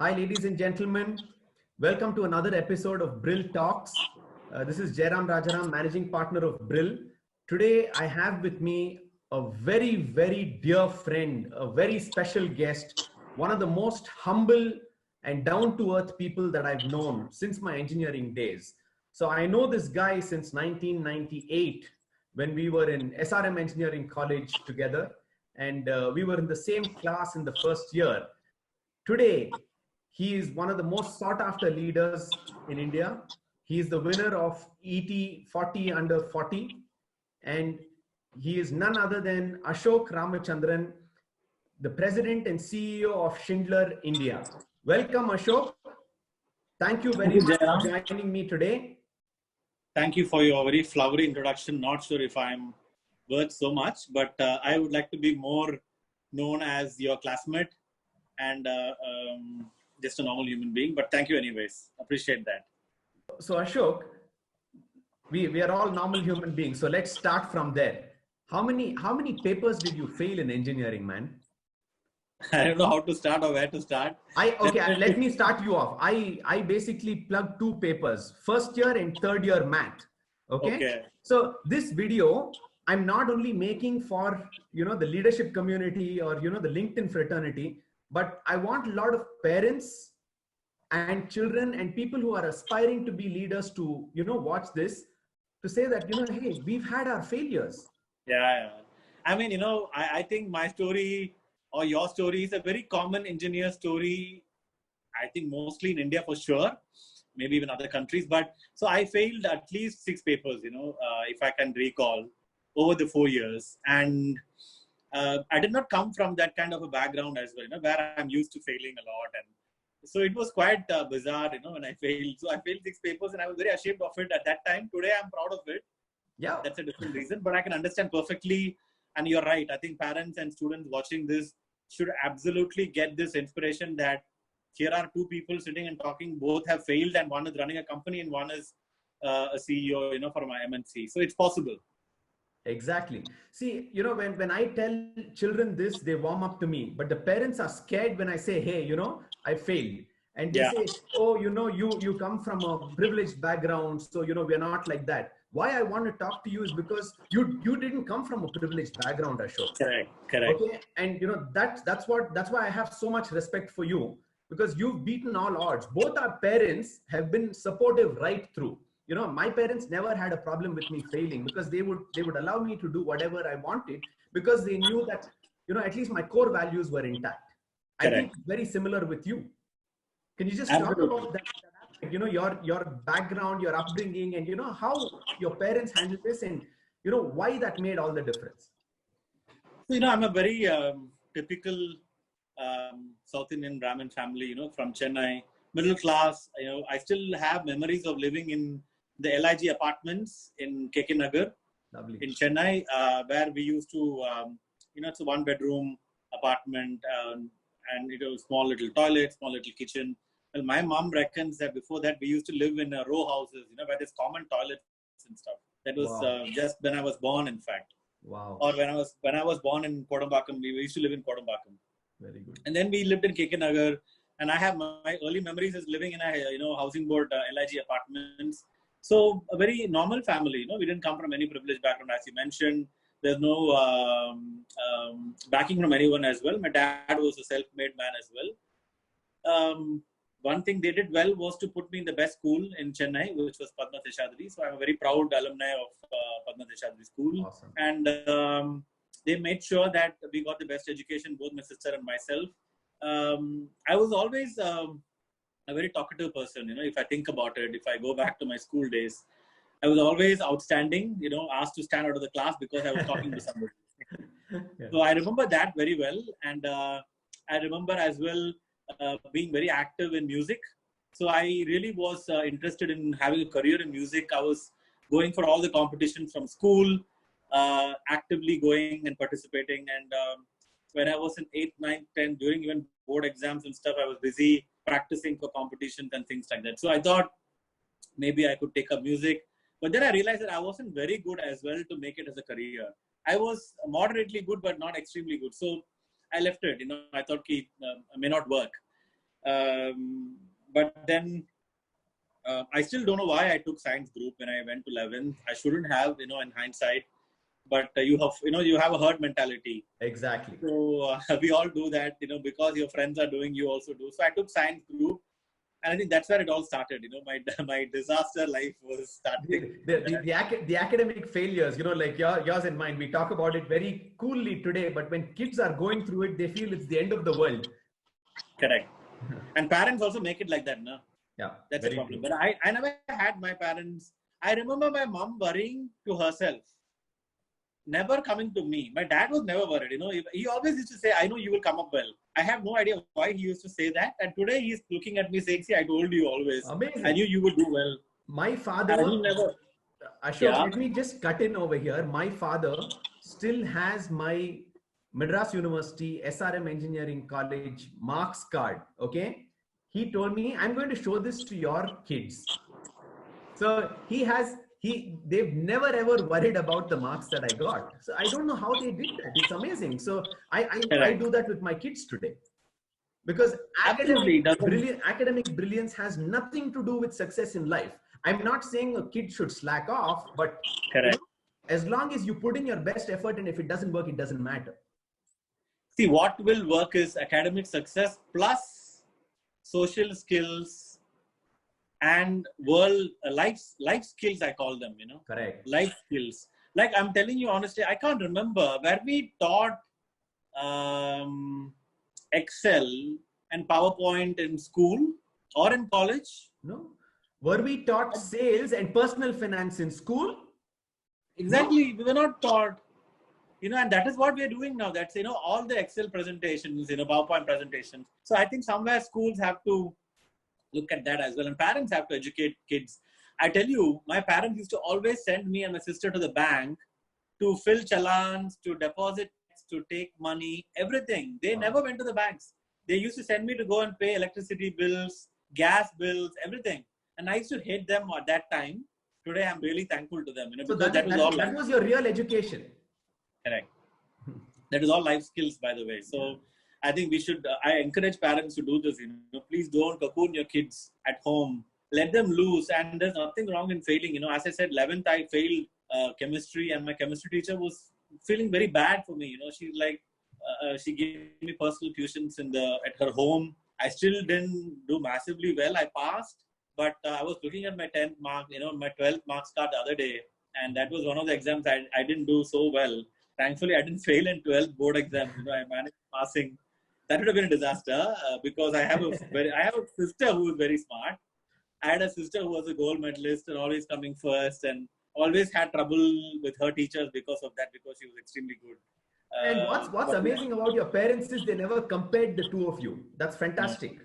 Hi, ladies and gentlemen. Welcome to another episode of BrilTalks. This is Jairam Rajaram, managing partner of Brill. Today, I have with me a very, very dear friend, a very special guest, one of the most humble and down-to-earth people that I've known since my engineering days. So I know this guy since 1998 when we were in SRM Engineering College together, and we were in the same class in the first year. Today, he is one of the most sought after leaders in India. He is the winner of ET 40 under 40. And he is none other than Ashok Ramachandran, the president and CEO of Schindler India. Welcome, Ashok. Thank you very much for joining me today. Thank you for your very flowery introduction. Not sure if I'm worth so much, but I would like to be more known as your classmate and just a normal human being. But thank you anyways. Appreciate that. So Ashok, we are all normal human beings. So let's start from there. How many papers did you fail in engineering, man? I don't know how to start or where to start. Let me start you off. I basically plugged two papers, first year and third year math. Okay. So this video, I'm not only making for, the leadership community or, the LinkedIn fraternity, but I want a lot of parents and children and people who are aspiring to be leaders to, watch this, to say that, hey, we've had our failures. Yeah. I mean, I think my story or your story is a very common engineer story. I think mostly in India for sure, maybe even other countries. But so I failed at least 6 papers, if I can recall, over the 4 years. And I did not come from that kind of a background as well, where I'm used to failing a lot. And so it was quite bizarre, when I failed. So I failed 6 papers and I was very ashamed of it at that time. Today, I'm proud of it. Yeah. That's a different reason, but I can understand perfectly. And you're right. I think parents and students watching this should absolutely get this inspiration that here are 2 people sitting and talking. Both have failed, and one is running a company and one is a CEO, for my MNC. So it's possible. Exactly. See, when I tell children this, they warm up to me. But the parents are scared when I say, hey, I failed. And they say, oh, you come from a privileged background. So, we're not like that. Why I want to talk to you is because you didn't come from a privileged background, Ashok. Correct. Okay. And, that's why I have so much respect for you, because you've beaten all odds. Both our parents have been supportive right through. My parents never had a problem with me failing, because they would allow me to do whatever I wanted, because they knew that, at least my core values were intact. Correct. I think it's very similar with you. Can you just talk about that aspect, your background, your upbringing, and, how your parents handled this, and, why that made all the difference? I'm a very typical South Indian Brahmin family, from Chennai, middle class. I still have memories of living in the LIG apartments in KK Nagar. Lovely. In Chennai, where we used to, it's a 1-bedroom apartment, and small little toilet, small little kitchen. Well, my mom reckons that before that we used to live in row houses, where there's common toilets and stuff. That was just when I was born, in fact. Wow. Or when I was born in Kodambakkam, we used to live in Kodambakkam. Very good. And then we lived in KK Nagar, and I have my early memories as living in a housing board LIG apartments. So a very normal family. We didn't come from any privileged background, as you mentioned. There's no backing from anyone as well. My dad was a self-made man as well. One thing they did well was to put me in the best school in Chennai, which was Padma Seshadri. So I'm a very proud alumni of Padma Seshadri School. Awesome. And they made sure that we got the best education, both my sister and myself. I was always a very talkative person. If I think about it, if I go back to my school days, I was always outstanding, asked to stand out of the class because I was talking to somebody. Yeah. So I remember that very well. And I remember as well being very active in music. So I really was interested in having a career in music. I was going for all the competitions from school, actively going and participating. And when I was in 8th, 9th, 10th, during even board exams and stuff, I was busy practicing for competitions and things like that. So I thought maybe I could take up music. But then I realized that I wasn't very good as well to make it as a career. I was moderately good, but not extremely good. So I left it. I thought it may not work. But then I still don't know why I took science group when I went to 11th. I shouldn't have, in hindsight. But you have a herd mentality. Exactly. So we all do that, because your friends are doing, you also do. So I took science group, and I think that's where it all started. My disaster life was starting. The academic failures, like yours and mine. We talk about it very coolly today, but when kids are going through it, they feel it's the end of the world. Correct. And parents also make it like that, no? Yeah, that's a problem. True. But I never had my parents. I remember my mom worrying to herself, never coming to me. My dad was never worried. He always used to say, "I know you will come up well." I have no idea why he used to say that. And today he's looking at me saying, "See, I told you always. Amazing. I knew you would do well." My father, Ashok, let me just cut in over here. My father still has my Madras University SRM Engineering College marks card. Okay. He told me, I'm going to show this to your kids. So they've never ever worried about the marks that I got. So I don't know how they did that. It's amazing. So I do that with my kids today. Because academic brilliance has nothing to do with success in life. I'm not saying a kid should slack off, but as long as you put in your best effort, and if it doesn't work, it doesn't matter. See, what will work is academic success plus social skills and life skills, I call them, Correct. Life skills. Like I'm telling you honestly, I can't remember where we taught Excel and PowerPoint in school or in college. No. Were we taught sales and personal finance in school? Exactly. No. We were not taught. And that is what we're doing now. That's, all the Excel presentations, PowerPoint presentations. So I think somewhere schools have to look at that as well. And parents have to educate kids. I tell you, my parents used to always send me and my sister to the bank to fill challans, to deposit, to take money, everything. They never went to the banks. They used to send me to go and pay electricity bills, gas bills, everything. And I used to hate them at that time. Today, I'm really thankful to them. So that was your real education. Correct. That is all life skills, by the way. So I think I encourage parents to do this. Please don't cocoon your kids at home. Let them loose. And there's nothing wrong in failing. As I said, 11th, I failed chemistry, and my chemistry teacher was feeling very bad for me. She's like, she gave me personal tuitions at her home. I still didn't do massively well. I passed, but I was looking at my 10th mark, my 12th marks card the other day. And that was one of the exams I didn't do so well. Thankfully, I didn't fail in 12th board exams. I managed passing. That would have been a disaster because I have a sister who is very smart. I had a sister who was a gold medalist and always coming first, and always had trouble with her teachers because of that, because she was extremely good. And what's amazing about your parents is they never compared the two of you. That's fantastic,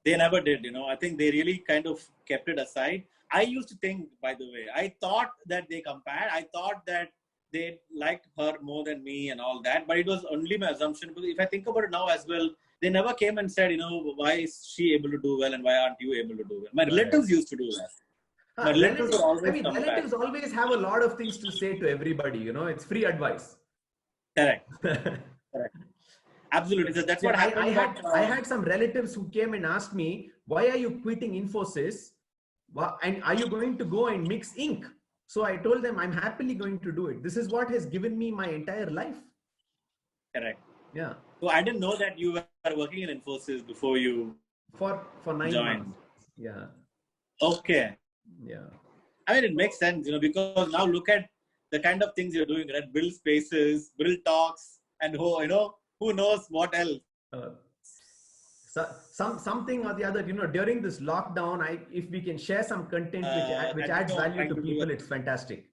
They never did, I think they really kind of kept it aside. I used to think, by the way, I thought that they compared. I thought that they liked her more than me and all that, but it was only my assumption. Because if I think about it now as well, they never came and said, why is she able to do well and why aren't you able to do well? My relatives used to do that. Relatives always have a lot of things to say to everybody, it's free advice. Correct. Absolutely. So that's what happened. I had some relatives who came and asked me, why are you quitting Infosys? And are you going to go and mix ink? So I told them, I'm happily going to do it. This is what has given me my entire life. Correct. Yeah. So I didn't know that you were working in Infosys before you for 9 months. Yeah. Okay. Yeah. I mean, it makes sense, because now look at the kind of things you're doing, right? Build spaces, BrilTalks, and who knows what else. Something or the other, during this lockdown, if we can share some content which adds value to people, it's fantastic.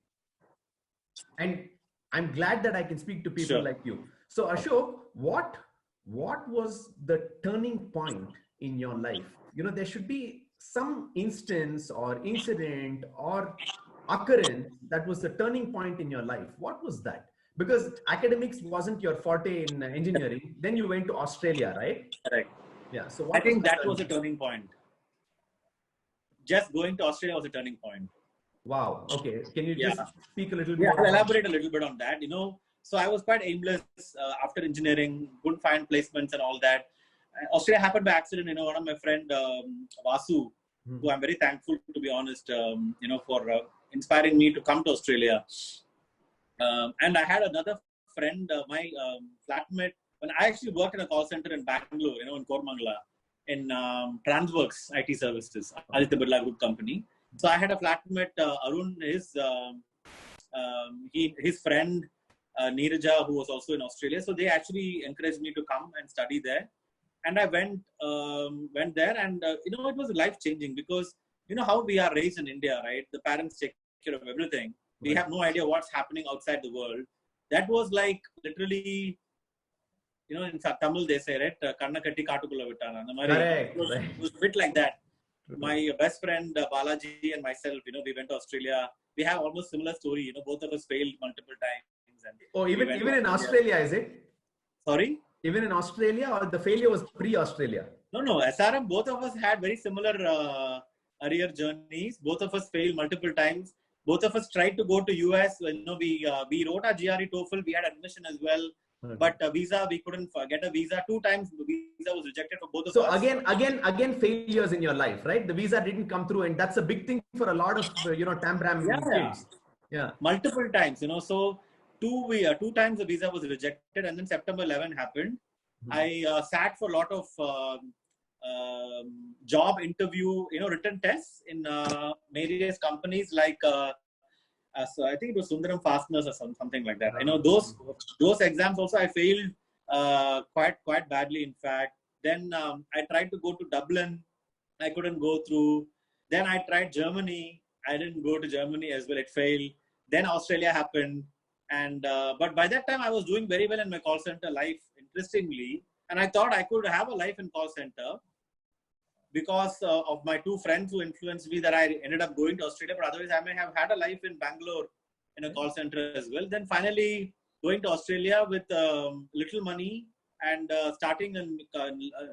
And I'm glad that I can speak to people like you. So Ashok, what was the turning point in your life? There should be some instance or incident or occurrence that was the turning point in your life. What was that? Because academics wasn't your forte in engineering. Then you went to Australia, right? Correct. Yeah. So I think that was a turning point. Just going to Australia was a turning point. Wow. Okay. Can you just speak a little bit? I'll elaborate a little bit on that. So I was quite aimless after engineering, couldn't find placements and all that. Australia happened by accident. One of my friend Vasu, who I'm very thankful, to be honest, for inspiring me to come to Australia. And I had another friend, my flatmate, when I actually worked in a call center in Bangalore, in Kormangala, in Transworks IT Services, Aditya Birla Group company. So I had a flatmate, Arun, his friend, Neeraja, who was also in Australia. So they actually encouraged me to come and study there. And I went there, and it was life changing, because how we are raised in India, right? The parents take care of everything. We have no idea what's happening outside the world. That was like literally, in Tamil they say, right? Kanna katti kaatukulla vittana. Correct. It was a bit like that. My best friend Balaji and myself, we went to Australia. We have almost similar story. Both of us failed multiple times. And even in Australia, is it? Sorry? Even in Australia, or the failure was pre-Australia? No. SRM, both of us had very similar career journeys. Both of us failed multiple times. Both of us tried to go to US. We wrote our GRE TOEFL. We had admission as well. Okay. But visa, we couldn't get a visa. 2 times the visa was rejected for both of us. So again, failures in your life, right? The visa didn't come through, and that's a big thing for a lot of Tambram kids. Yeah, multiple times. So 2 times the visa was rejected, and then September 11 happened. I sat for a lot of job interview, written tests in various companies like. So I think it was Sundaram Fasteners or something like that. Those exams also I failed quite badly, in fact. Then I tried to go to Dublin. I couldn't go through. Then I tried Germany. I didn't go to Germany as well. It failed. Then Australia happened. And but by that time I was doing very well in my call center life, interestingly. And I thought I could have a life in call center, because of my 2 friends who influenced me, that I ended up going to Australia. But otherwise, I may have had a life in Bangalore in a call center as well. Then finally going to Australia with little money and starting a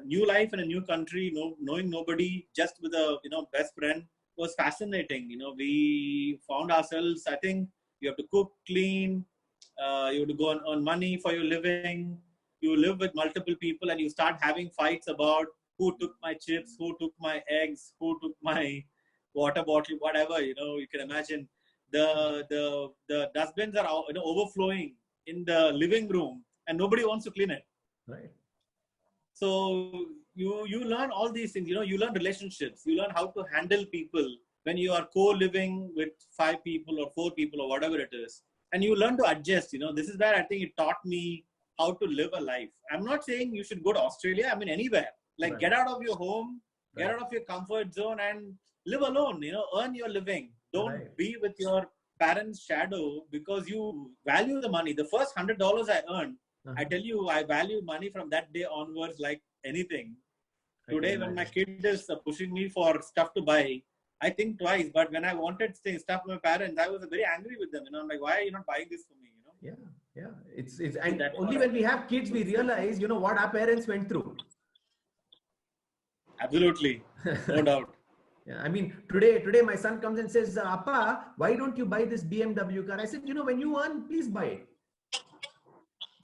new life in a new country, knowing nobody, just with a best friend, was fascinating. We found ourselves. I think you have to cook, clean. You have to go and earn money for your living. You live with multiple people, and you start having fights about who took my chips, who took my eggs, who took my water bottle, whatever, you can imagine. The dustbins are overflowing in the living room, and nobody wants to clean it. Right. So you learn all these things, you learn relationships, you learn how to handle people when you are co-living with 5 people or 4 people or whatever it is. And you learn to adjust, this is where I think it taught me how to live a life. I'm not saying you should go to Australia, I mean anywhere. Like, right. Get out of your home, right. Get out of your comfort zone and live alone, earn your living. Don't right. be with your parents' shadow, because you value the money. The first $100 I earned, I tell you, I value money from that day onwards like anything. Today, when my kid is pushing me for stuff to buy, I think twice. But when I wanted stuff from my parents, I was very angry with them. I'm like, why are you not buying this for me? Yeah. It's and only when we have kids, we realize, what our parents went through. Absolutely, no doubt. Yeah, I mean, today my son comes and says, Appa, why don't you buy this BMW car? I said, when you earn, please buy it.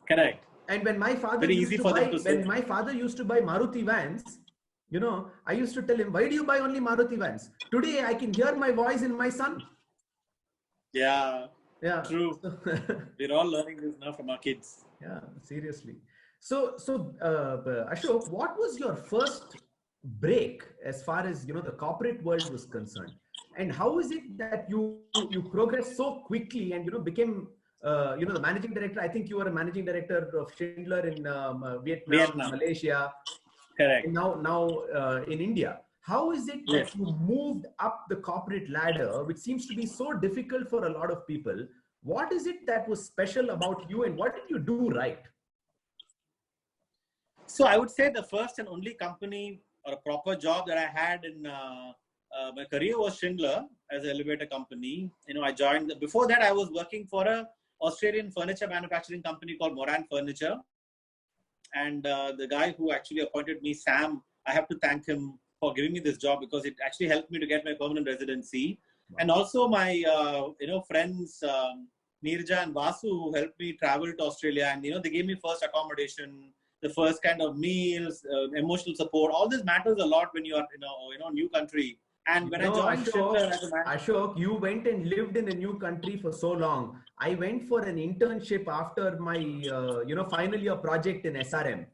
Correct. And when my father used to buy Maruti vans, I used to tell him, why do you buy only Maruti vans? Today I can hear my voice in my son. Yeah, true. We're all learning this now from our kids. Yeah, seriously. So Ashok, what was your first break as far as the corporate world was concerned, and how is it that you progressed so quickly and became the managing director? I think you were a managing director of Schindler in Vietnam, Malaysia. Correct. And now in India. How is it that you moved up the corporate ladder, which seems to be so difficult for a lot of people? What is it that was special about you, and what did you do right? So I would say the first and only company or a proper job that I had in my career was Schindler as an elevator company. I joined. Before that, I was working for a Australian furniture manufacturing company called Moran Furniture. And the guy who actually appointed me, Sam, I have to thank him for giving me this job, because it actually helped me to get my permanent residency. Wow. And also my, friends, Neeraja and Vasu, who helped me travel to Australia. And, they gave me first accommodation. the first kind of meals, emotional support. All this matters a lot when you are in a new country. And when I joined Schindler as a manager, Ashok, you went and lived in a new country for so long. I went for an internship after my, final year project in SRM.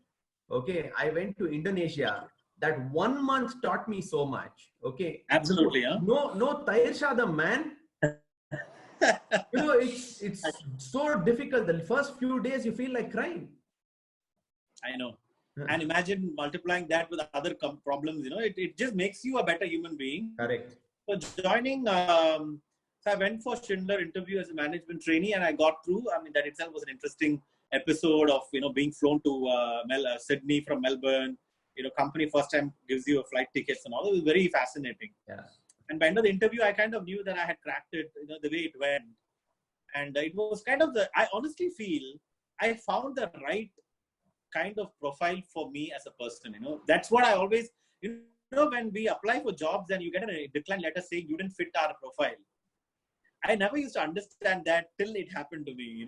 Okay, I went to Indonesia. That 1 month taught me so much. Okay, absolutely, no Tahir Shadam, man. It's so difficult. The first few days you feel like crying. I know. And imagine multiplying that with other problems, it just makes you a better human being. Correct. So joining, so I went for Schindler interview as a management trainee and I got through. I mean, that itself was an interesting episode of, being flown to Sydney from Melbourne. Company first time gives you a flight tickets and all. It was very fascinating. Yeah. And by the end of the interview, I kind of knew that I had cracked it, the way it went. And it was kind of I honestly feel I found the right kind of profile for me as a person. That's what I always, when we apply for jobs and you get a decline letter saying you didn't fit our profile. I never used to understand that till it happened to me,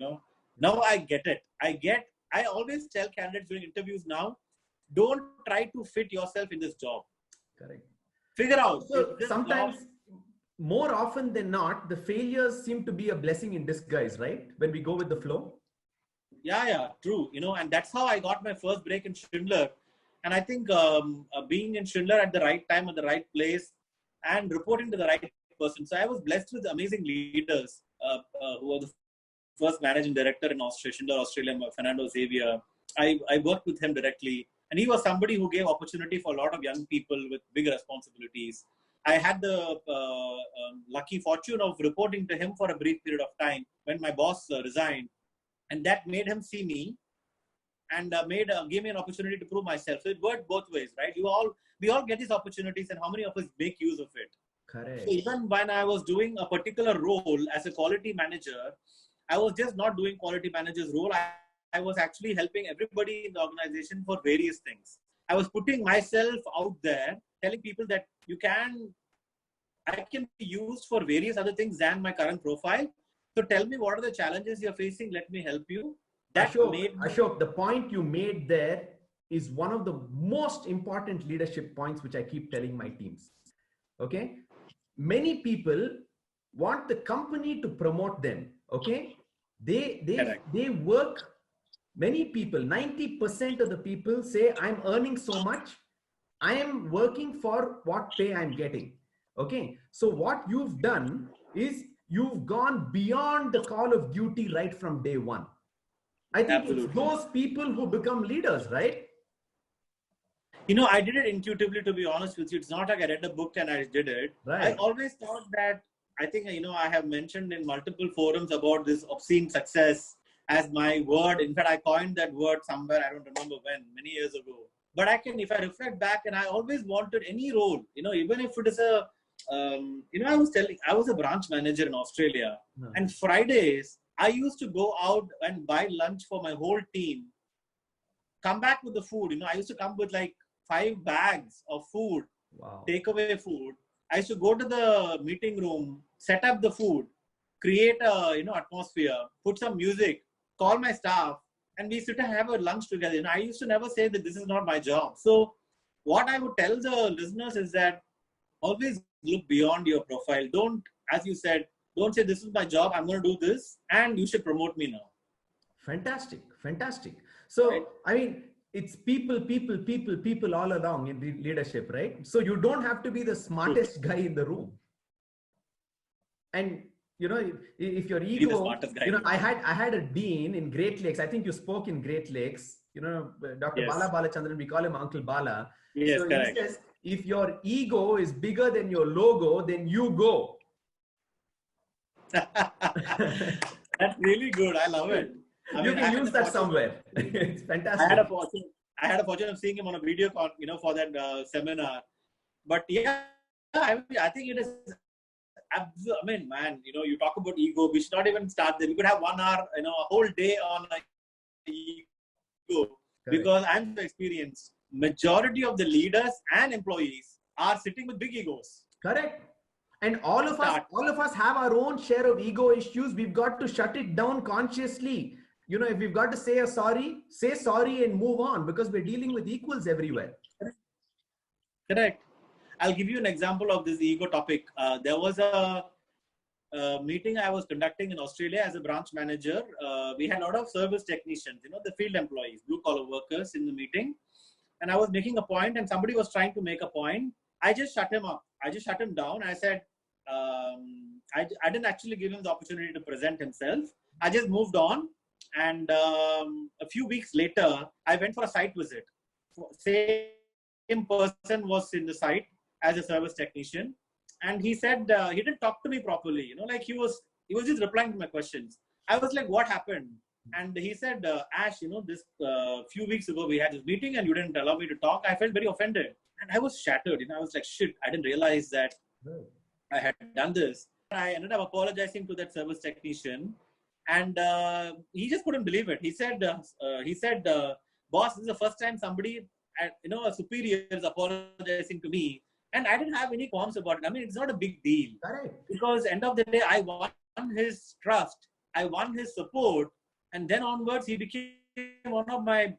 Now I get it. I always tell candidates during interviews now, don't try to fit yourself in this job. Correct. Figure out. So sometimes, more often than not, the failures seem to be a blessing in disguise, right? When we go with the flow. Yeah, true. And that's how I got my first break in Schindler. And I think being in Schindler at the right time, at the right place, and reporting to the right person. So I was blessed with amazing leaders who were the first managing director in Schindler Australia, Fernando Xavier. I worked with him directly. And he was somebody who gave opportunity for a lot of young people with big responsibilities. I had the lucky fortune of reporting to him for a brief period of time when my boss resigned. And that made him see me and gave me an opportunity to prove myself. So it worked both ways, right? We all get these opportunities, and how many of us make use of it? Correct. So even when I was doing a particular role as a quality manager, I was just not doing quality manager's role. I was actually helping everybody in the organization for various things. I was putting myself out there, telling people that I can be used for various other things than my current profile. So tell me, what are the challenges you're facing? Let me help you. Ashok, the point you made there is one of the most important leadership points, which I keep telling my teams. Okay. Many people want the company to promote them. Okay. They work. Many people, 90% of the people say, I'm earning so much. I am working for what pay I'm getting. Okay. So what you've done is you've gone beyond the call of duty right from day one. I think it's those people who become leaders, right? I did it intuitively, to be honest with you. It's not like I read a book and I did it. Right. I always thought that, I think, I have mentioned in multiple forums about this obscene success as my word. In fact, I coined that word somewhere, I don't remember when, many years ago. But if I reflect back, and I always wanted any role, even if it is I was a branch manager in Australia. And Fridays, I used to go out and buy lunch for my whole team, come back with the food. I used to come with like 5 bags of food, takeaway food. I used to go to the meeting room, set up the food, create a, atmosphere, put some music, call my staff, and we sit and have a lunch together. I used to never say that this is not my job. So what I would tell the listeners is that always look beyond your profile. Don't, as you said, don't say this is my job, I'm going to do this, and you should promote me now. Fantastic. So, right. I mean, it's people all along in the leadership, right? So you don't have to be the smartest guy in the room. And, if your ego, I had a dean in Great Lakes. I think you spoke in Great Lakes, Dr. Bala Balachandran, we call him Uncle Bala. Yes, so correct. He says, if your ego is bigger than your logo, then you go. That's really good. I love it. You can use that somewhere. It's fantastic. I had a fortune of seeing him on a video call, for that seminar. But yeah, I think it is. I mean, man, you talk about ego. We should not even start there. We could have 1 hour, a whole day on ego. Correct. Because I'm experienced. Majority of the leaders and employees are sitting with big egos. Correct. And all of us have our own share of ego issues. We've got to shut it down consciously. if we've got to say sorry and move on, because we're dealing with equals everywhere. Correct. I'll give you an example of this ego topic. There was a meeting I was conducting in Australia as a branch manager. We had a lot of service technicians, the field employees, blue collar workers in the meeting. And I was making a point and somebody was trying to make a point. I just shut him up. I just shut him down. I said, I didn't actually give him the opportunity to present himself. I just moved on. And a few weeks later, I went for a site visit. Same person was in the site as a service technician. And he said, he didn't talk to me properly. Like he was just replying to my questions. I was like, what happened? And he said, Ash, this few weeks ago, we had this meeting and you didn't allow me to talk. I felt very offended. And I was shattered. I was like, shit, I didn't realize that I had done this. I ended up apologizing to that service technician. And he just couldn't believe it. He said, boss, this is the first time somebody, a superior is apologizing to me. And I didn't have any qualms about it. I mean, it's not a big deal. Correct. Because end of the day, I won his trust. I won his support. And then onwards, he became one of my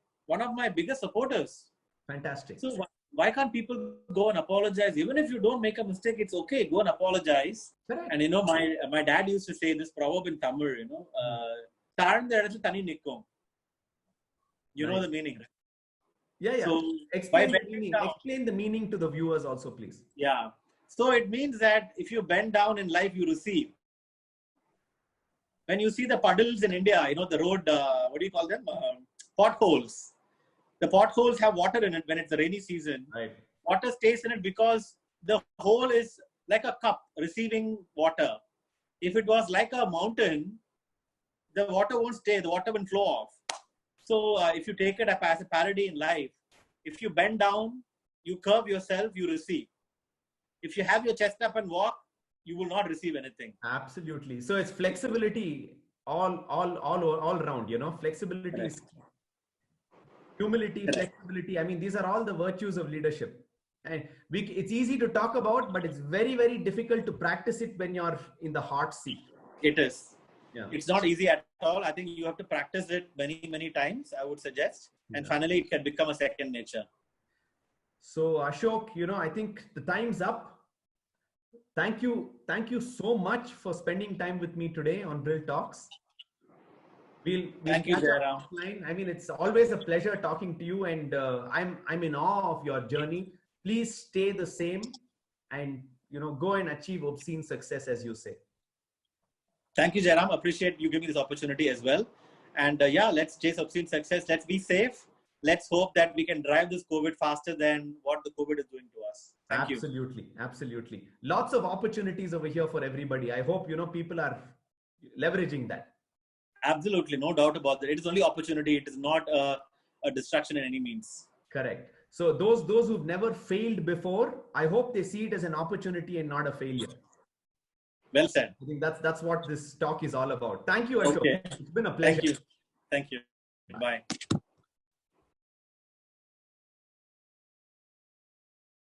biggest supporters. Fantastic. So why can't people go and apologize? Even if you don't make a mistake, it's okay. Go and apologize. Correct. And my dad used to say this proverb in Tamil, tani nikkum. You know the meaning, right? Yeah. So explain the meaning to the viewers also, please. Yeah. So it means that if you bend down in life, you receive. When you see the puddles in India, the road, what do you call them? Potholes. The potholes have water in it when it's the rainy season. Right. Water stays in it because the hole is like a cup receiving water. If it was like a mountain, the water won't stay, the water will flow off. So if you take it as a parody in life, if you bend down, you curve yourself, you receive. If you have your chest up and walk, you will not receive anything. Absolutely. So it's flexibility all around, flexibility, Correct. Humility, Correct. Flexibility. I mean, these are all the virtues of leadership. And it's easy to talk about, but it's very, very difficult to practice it when you're in the hot seat. It is. Yeah. It's not easy at all. I think you have to practice it many, many times, I would suggest. And finally, it can become a second nature. So Ashok, I think the time's up. Thank you so much for spending time with me today on BrilTalks. Thank you, Jairam. I mean, it's always a pleasure talking to you, and I'm in awe of your journey. Please stay the same, and go and achieve obscene success, as you say. Thank you, Jairam. Appreciate you giving me this opportunity as well. And let's chase obscene success. Let's be safe. Let's hope that we can drive this COVID faster than what the COVID is doing to us. Thank you. Absolutely. Lots of opportunities over here for everybody. I hope, people are leveraging that. Absolutely. No doubt about that. It is only opportunity. It is not a distraction in any means. Correct. So those who've never failed before, I hope they see it as an opportunity and not a failure. Well said. I think that's what this talk is all about. Thank you, Ashok. Okay. It's been a pleasure. Thank you. Bye.